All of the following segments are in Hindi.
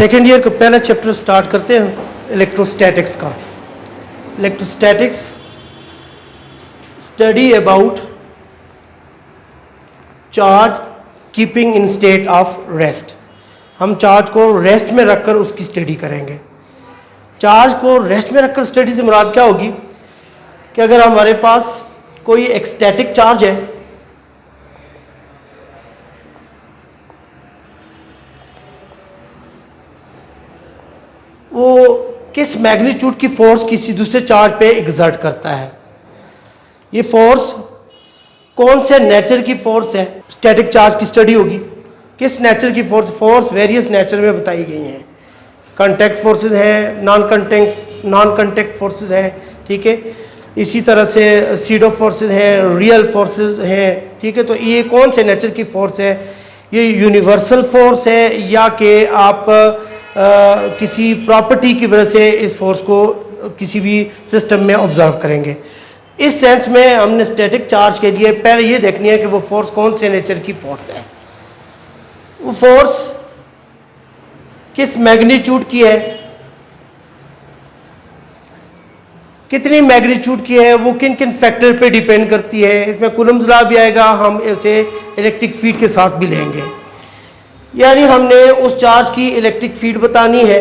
सेकेंड ईयर का पहला चैप्टर स्टार्ट करते हैं इलेक्ट्रोस्टैटिक्स का। Electrostatics study about charge keeping in state of rest. हम चार्ज को रेस्ट में रखकर उसकी स्टडी करेंगे। चार्ज को रेस्ट में रखकर स्टडी से मुराद क्या होगी कि अगर हमारे पास कोई एक स्टैटिक चार्ज है, वो किस मैग्नीट्यूड की फोर्स किसी दूसरे चार्ज पे एग्जर्ट करता है। ये फोर्स कौन से नेचर की फोर्स है, स्टैटिक चार्ज की स्टडी होगी। किस नेचर की फोर्स, फोर्स वेरियस नेचर में बताई गई हैं। कांटेक्ट फोर्सेस हैं, नॉन कांटेक्ट फोर्सेस हैं, ठीक है। इसी तरह से सीडो फोर्सेस हैं, रियल फोर्सेस हैं, ठीक है। तो ये कौन से नेचर की फोर्स है, ये यूनिवर्सल फोर्स है या कि आप किसी प्रॉपर्टी की वजह से इस फोर्स को किसी भी सिस्टम में ऑब्जर्व करेंगे। इस सेंस में हमने स्टैटिक चार्ज के लिए पहले ये देखनी है कि वो फोर्स कौन से नेचर की फोर्स है, वो फोर्स किस मैग्नीट्यूड की है, कितनी मैग्नीट्यूड की है, वो किन किन फैक्टर पे डिपेंड करती है। इसमें कूलम्स लॉ भी आएगा, हम इसे इलेक्ट्रिक फील्ड के साथ भी लेंगे। यानी हमने उस चार्ज की इलेक्ट्रिक फील्ड बतानी है,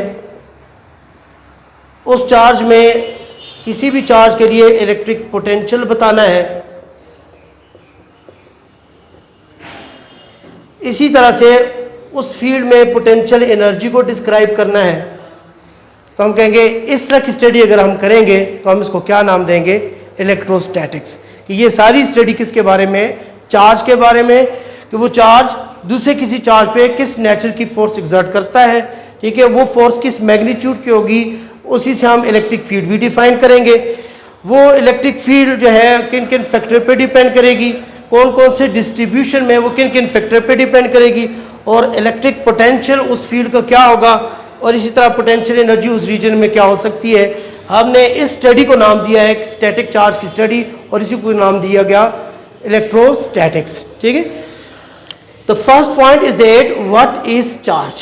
उस चार्ज में किसी भी चार्ज के लिए इलेक्ट्रिक पोटेंशियल बताना है। इसी तरह से उस फील्ड में पोटेंशियल एनर्जी को डिस्क्राइब करना है। तो हम कहेंगे इस तरह की स्टडी अगर हम करेंगे तो हम इसको क्या नाम देंगे, इलेक्ट्रोस्टैटिक्स। कि ये सारी स्टडी किसके बारे में, चार्ज के बारे में, कि वो चार्ज दूसरे किसी चार्ज पे किस नेचर की फोर्स एग्जर्ट करता है, ठीक है। वो फोर्स किस मैग्नीट्यूड की होगी, उसी से हम इलेक्ट्रिक फील्ड भी डिफाइन करेंगे। वो इलेक्ट्रिक फील्ड जो है किन किन फैक्टर पे डिपेंड करेगी, कौन कौन से डिस्ट्रीब्यूशन में वो किन किन फैक्टर पे डिपेंड करेगी, और इलेक्ट्रिक पोटेंशियल उस फील्ड का क्या होगा, और इसी तरह पोटेंशियल एनर्जी उस रीजन में क्या हो सकती है। हमने इस स्टडी को नाम दिया है स्टैटिक चार्ज की स्टडी, और इसी को नाम दिया गया इलेक्ट्रोस्टैटिक्स, ठीक है। The first point is that what is charge?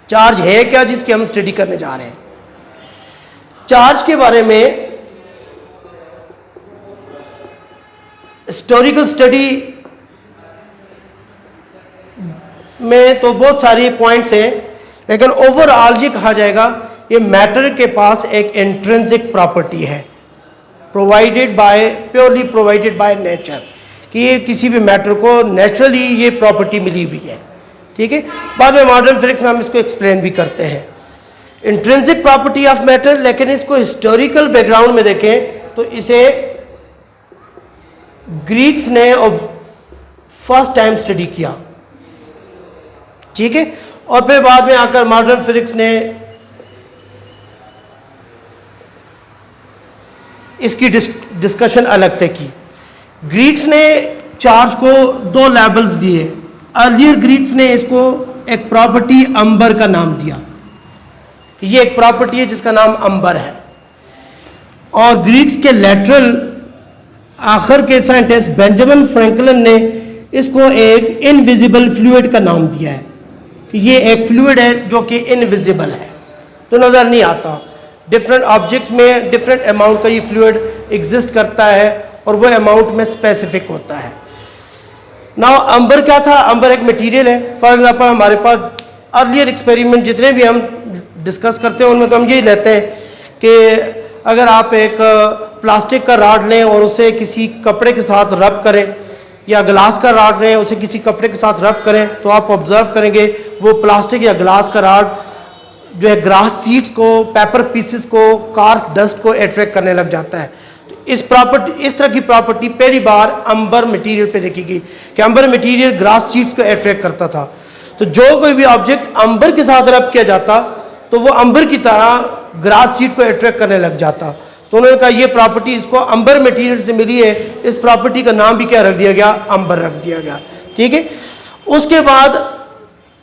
Charge है क्या जिसकी हम स्टडी करने जा रहे हैं। चार्ज के बारे में हिस्टोरिकल स्टडी में तो बहुत सारी पॉइंट्स हैं, लेकिन ओवरऑल ये कहा जाएगा ये मैटर के पास एक इंट्रिंसिक प्रॉपर्टी है, प्योरली प्रोवाइडेड बाय नेचर, कि ये किसी भी मैटर को नेचुरली ये प्रॉपर्टी मिली हुई है, ठीक है। बाद में मॉडर्न फिजिक्स में हम इसको एक्सप्लेन भी करते हैं, इंट्रिंसिक प्रॉपर्टी ऑफ मैटर। लेकिन इसको हिस्टोरिकल बैकग्राउंड में देखें तो इसे ग्रीक्स ने फर्स्ट टाइम स्टडी किया, ठीक है। और फिर बाद में आकर मॉडर्न फिजिक्स ने इसकी डिस्कशन अलग से की। ग्रीक्स ने चार्ज को दो लेवल्स दिए। अर्लियर ग्रीक्स ने इसको एक प्रॉपर्टी अंबर का नाम दिया कि ये एक प्रॉपर्टी है जिसका नाम अंबर है। और ग्रीक्स के लेटरल आखिर के साइंटिस्ट बेंजामिन फ्रैंकलिन ने इसको एक इनविजिबल फ्लूइड का नाम दिया है कि ये एक फ्लूइड है जो कि इनविजिबल है, तो नज़र नहीं आता। डिफरेंट ऑब्जेक्ट्स में डिफरेंट अमाउंट का ये फ्लूइड एग्जिस्ट करता है और वो अमाउंट में स्पेसिफिक होता है। नाउ अंबर क्या था, अंबर एक मटेरियल है। फॉर एग्जांपल हमारे पास अर्लियर एक्सपेरिमेंट जितने भी हम डिस्कस करते हैं उनमें तो हम यही लेते हैं कि अगर आप एक प्लास्टिक का रॉड लें और उसे किसी कपड़े के साथ रब करें, या ग्लास का रॉड लें उसे किसी कपड़े के साथ रब करें, तो आप ऑब्जर्व करेंगे वो प्लास्टिक या ग्लास का रॉड जो है ग्रास सीड्स को, पेपर पीसेस को, कार्क डस्ट को अट्रैक्ट करने लग जाता है। इस तरह की प्रॉपर्टी पहली बार अंबर मटेरियल पे देखी गई कि अंबर मटेरियल ग्रास सीड्स को अट्रैक्ट करता था। तो जो कोई भी ऑब्जेक्ट अंबर के साथ रब किया जाता तो वो अंबर की तरह ग्रास सीड को अट्रैक्ट करने लग जाता। तो उन्होंने कहा ये प्रॉपर्टी इसको अंबर मटेरियल से मिली है, इस प्रॉपर्टी का नाम भी क्या रख दिया गया, अंबर रख दिया गया, ठीक है। उसके बाद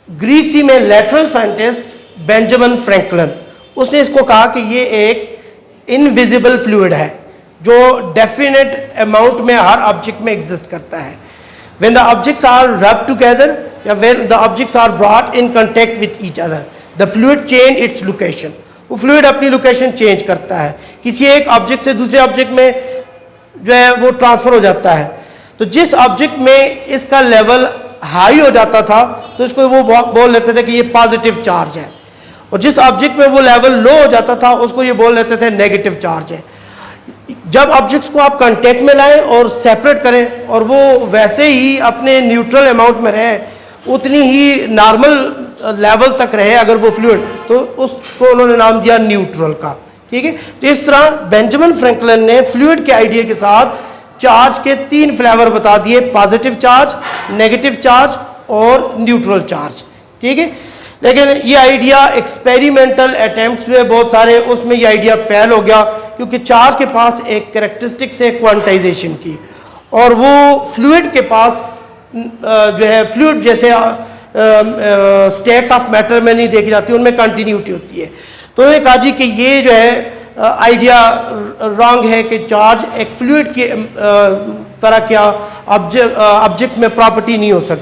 ग्रीक सी में लेटरल साइंटिस्ट बेंजामिन फ्रैंकलिन, उसने इसको कहा कि ये एक इनविजिबल फ्लूइड है जो डेफिनेट अमाउंट में हर ऑब्जेक्ट में एग्जिस्ट करता है। व्हेन द ऑब्जेक्ट्स आर रब टुगेदर या when the objects are brought in contact with each other, the fluid change its location. वो फ्लूइड अपनी लोकेशन चेंज करता है, किसी एक ऑब्जेक्ट से दूसरे ऑब्जेक्ट में जो है वो ट्रांसफर हो जाता है। तो जिस ऑब्जेक्ट में इसका लेवल हाई हो जाता था तो इसको वो बोल लेते थे कि ये पॉजिटिव चार्ज है, और जिस ऑब्जेक्ट में वो लेवल लो हो जाता था उसको ये बोल लेते थे नेगेटिव चार्ज है। जब ऑब्जेक्ट्स को आप कांटेक्ट में लाएं और सेपरेट करें और वो वैसे ही अपने न्यूट्रल अमाउंट में रहे, उतनी ही नॉर्मल लेवल तक रहे अगर वो फ्लूइड, तो उसको उन्होंने नाम दिया न्यूट्रल का। ठीक है, तो इस तरह बेंजामिन फ्रैंकलिन ने फ्लूइड के आइडिया के साथ चार्ज के 3 फ्लेवर बता दिए, पॉजिटिव चार्ज, नेगेटिव चार्ज और न्यूट्रल चार्ज। ठीक है, लेकिन ये आइडिया एक्सपेरिमेंटल अटेम्प्ट्स हुए बहुत सारे, उसमें ये आइडिया फेल हो गया क्योंकि चार्ज के पास एक कैरेक्टरिस्टिक्स है क्वांटाइजेशन की, और वो फ्लूइड के पास जो है फ्लूइड जैसे स्टेट्स ऑफ मैटर में नहीं देखी जाती, उनमें कंटिन्यूटी होती है। तो उन्होंने कहा जी कि ये जो है आइडिया रॉन्ग है कि चार्ज एक फ्लूइड की तरह क्या ऑब्जेक्ट्स में प्रॉपर्टी नहीं हो सकती।